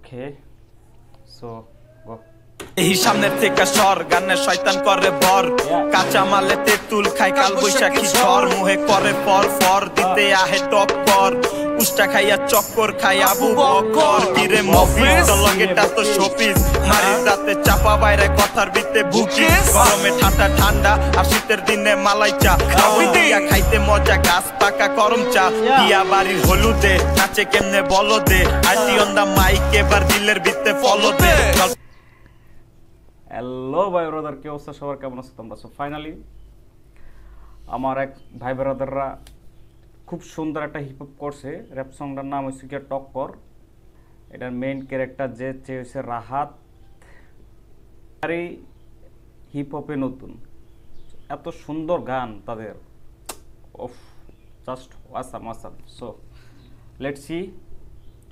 Okay so গো এই সামনের থেকে সর গানে শয়তান করে ভর কাঁচা মালে তেঁতুল খায় কাল বৈশাখী ঝড় মুহে করে ফর ফর দিতে আহে টক্কর উষ্টা খাইয়া চক্কর খাই আবু বকর কিরে মফিস লগেটা তো শোপিস মারির রাতে চাপা বাইরে কথার ভিতরে বুকিস গরমে ঠান্ডা ঠান্ডা আর শীতের দিনে মালাই চা দিয়া খাইতে মজা গাছ পাকা গরম চা বিয়া বাড়ির হলুদে নাচে কেমনে বলো দে আইটি অন দা মাইক এবার দিলের ভিতরে ফলো দে। হ্যালো ভাই ব্রাদার, কি অবস্থা সবার, কেমন আছো তোমরা? সো ফাইনালি আমার এক ভাই ব্রাদাররা খুব সুন্দর একটা হিপ হপ করছে। র্যাপ সংটার নাম হচ্ছে কি টক্কর। এটার মেইন ক্যারেক্টার যে হচ্ছে রাহাত। আর এই হিপ হপে নতুন এত সুন্দর গান তাদের, ওফ just Assam Assam. So let's see,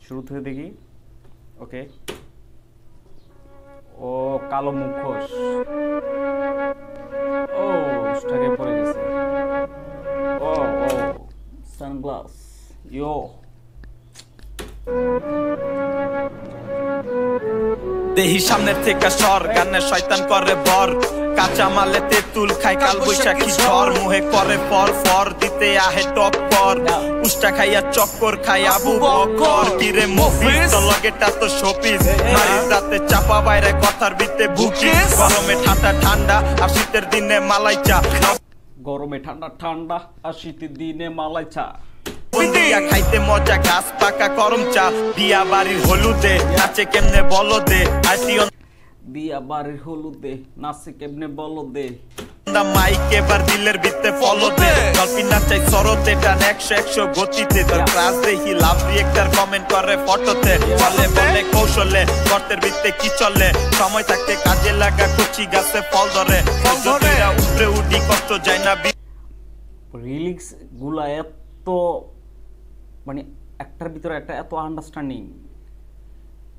শুরু থেকে দেখি। ওকে, ও কালো মুখোশ, ও স্টারে পড়ে গেছে, ও ও সানগ্লাস, ইয়ো দেহি সামনের থেকে সর গানে শয়তান করে ভর কাঁচা মালে তেঁতুল খায় কাল বৈশাখী ঝড় মুহে করে ফর ফর দিতে আহে টক্কর উষ্টা খাইয়া চক্কর খায় আবু বকর কিরে মফিস লগেটা তো শোপিস মারির রাতে চাপা বাইরে কথার ভিতরে বুকিস গরমে ঠান্ডা ঠান্ডা আর শীতের দিনে মালাই চা গরমে ঠান্ডা ঠান্ডা আর শীতের দিনে মালাই চা দিয়া খাইতে মজা গাছ পাকা গরম চা বিয়া বাড়ির হলুদে নাচে কেমনে বলো দে আইটি অন বিয়া বাড়ির হলুদে নাচে কেমনে বলো দে মাইক এবার দিলের ভিতরে ফলো দে গল্পি নাচাই সরতে টান 100 গতিতে তোর ক্লাস দেখি লাভ রিয়েক্টর কমেন্ট করে ফটোতে বলে বলে কৌশলে গর্তের ভিতরে কি চলে সময় থাকতে কাজে লাগা কচি গাছে ফল ধরে যদিরা উপরে উঠি কষ্ট যায় না রিলিক্স গুলা এত মানে একটার ভিতরে একটা এত আন্ডারস্ট্যান্ডিং,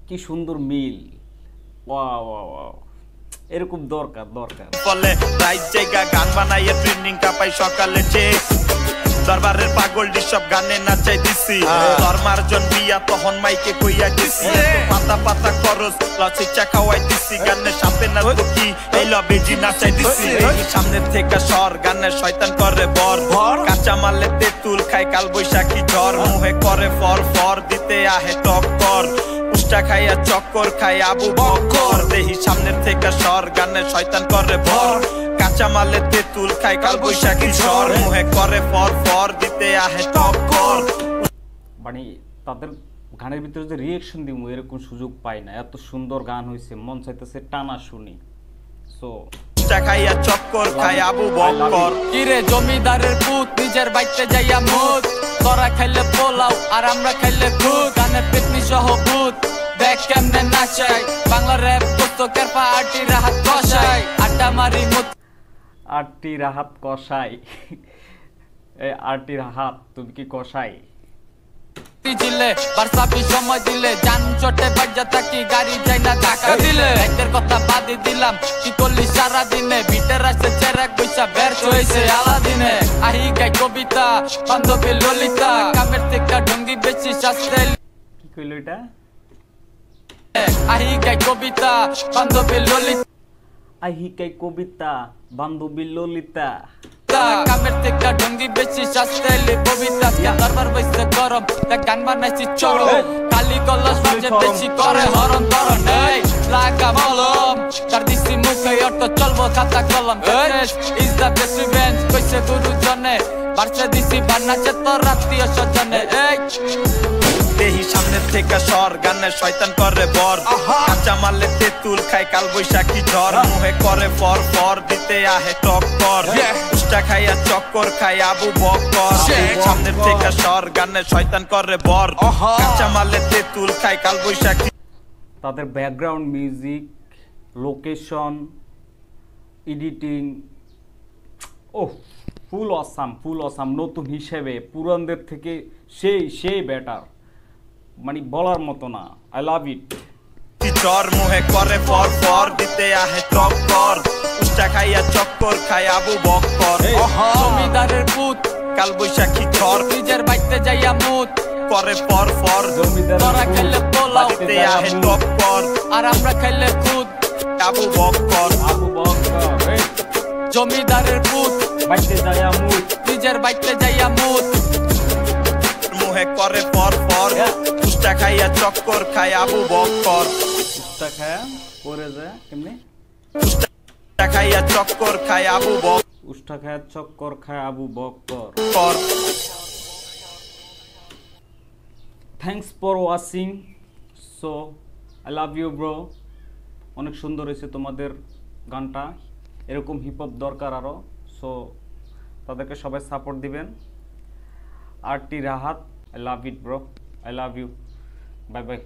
কি সুন্দর মিল, ওয়াও ওয়াও, এরকম দরকার দরকার। বলে রাইট জায়গা গান বানাইয়ে ট্রেন্ডিং কাপাই সকালে যে দরবারের পাগল সব গানে নাচাই দিছি তোর মারজন বিয়া তখন মাইকে কইয়া দিছি পাতা পাতা করস লচিচা খাওয়াই দিছি গানে সাপে না কি এই লবেজি নাচাই দিছি সামনের থেকে সর গানে শয়তান করে বর কাঁচা মালে তেঁতুল খায় কাল বৈশাখী ঝড় মুহে করে ফর ফর দিতে আহে টক্কর উষ্টা খাইয়া চক্কর খায় আবু বকর দেহি সামনের থেকে সর গানে শয়তান করে ভর কাঁচা মালে তেঁতুল খায় কাল বৈশাখী ঝড় মুহে করে ফর ফর দিতে আহে টক্কর। মানে তাদের গানের ভিতরে যে রিয়েকশন দিব এরকম সুযোগ পাই না, এত সুন্দর গান হয়েছে, মন চাইতেছে টানা শুনি। সো উষ্টা খাইয়া চক্কর খায় আবু বকর কিরে জমিদারের পুত নিজের বাইতে যাইয়া মুত তোরা খাইলে পোলাও আর আমরা খাইলে খুদ গানে পেটনি সহ ভূত দেখ কেমনে নাচাই বাংলা র‍্যাপ পুস্তকের পার্টি রাহাত কষাই আড্ডা মারি মুত আরটি রাহাত কষাই, এই আরটি রাহাত তুমি কি কষাই জিলে বারসাবি সময় দিলে জান চটে বাজা থাকি গাড়ি যাই না ধাক্কা দিলে রাতের কথা বাদি দিলাম কি করলি সারা দিনে ভিতর আসে চেরাক পয়সা বের হইছে আলাদিনে আহি গাই কবিতা বান্ধবী ললিতা কামের থেকে ঢঙ্গি বেশি শাস্তে কি কইলো এটা আহি গাই কবিতা বান্ধবী ললিতা আহি কাই কবিতা বান্ধবী ললিতা কামের থেকে ঢঙ্গি বেশি শাস্তে কবিতা দরবার বইছে গরম তা গান বানাইছি চরম কালি গলাস বাজে বেশি করে হরণ ধরন এই লাগা মলম তার দিছি মুখে অর্থ চলবো খাতা কলম ইজ দ্য বেস্ট রিভেঞ্জ কইছে গুরু জনে বারসা দিছি বানাচে তোর আত্মীয় স্বজনে এই দেহি সামনের থেকে সর গানে শয়তান করে বর কাঁচা মালে তেঁতুল খায় কাল বৈশাখী ঝড় মুহে করে ফর ফর দিতে আহে টক্কর উষ্টা খাইয়া চক্কর খায় আবু বকর সামনের থেকে সর গানে শয়তান করে বর কাঁচা মালে তেঁতুল খায় কাল বৈশাখী। তাদের ব্যাকগ্রাউন্ড মিউজিক, লোকেশন, এডিটিং, ও ফুল অসাম। নতুন হিসেবে পুরানদের থেকে সেই বেটার, মানে বলার মতো না। আই লাভ ইট। ঝড় মুহে করে ফর ফর দিতে আহে টক্কর উষ্টা খাইয়া চক্কর খায় আবু বকর জমিদারের পুত কাল বৈশাখী ঝড় নিজের বাইতে যাইয়া মুত করে পর পর তোরা খেলে পোলাও বাড়িতে আহে টপ কর আর আমরা খেলে খুদ আবু বক্কর আবু বকর এই জমিদারের পুত বাইতে যায়া মুত নিজের বাইতে যাইয়া মুত মুহে করে পর পর উষ্টা খাইয়া চক্কর খায় আবু বক্কর উস্তা খায়া করে যায় কেমনে উষ্টা খাইয়া চক্কর খায় আবু উষ্টা খায়া চক্কর খায় Abu Bakar. Bakkar thanks for watching. So I love you bro. অনেক সুন্দর হয়েছে তোমাদের গানটা, এরকম হিপ হপ দরকার আরও। সো তাদেরকে সবাই সাপোর্ট দিবেন। আর টি Rahat, I love it bro, I love you, bye by.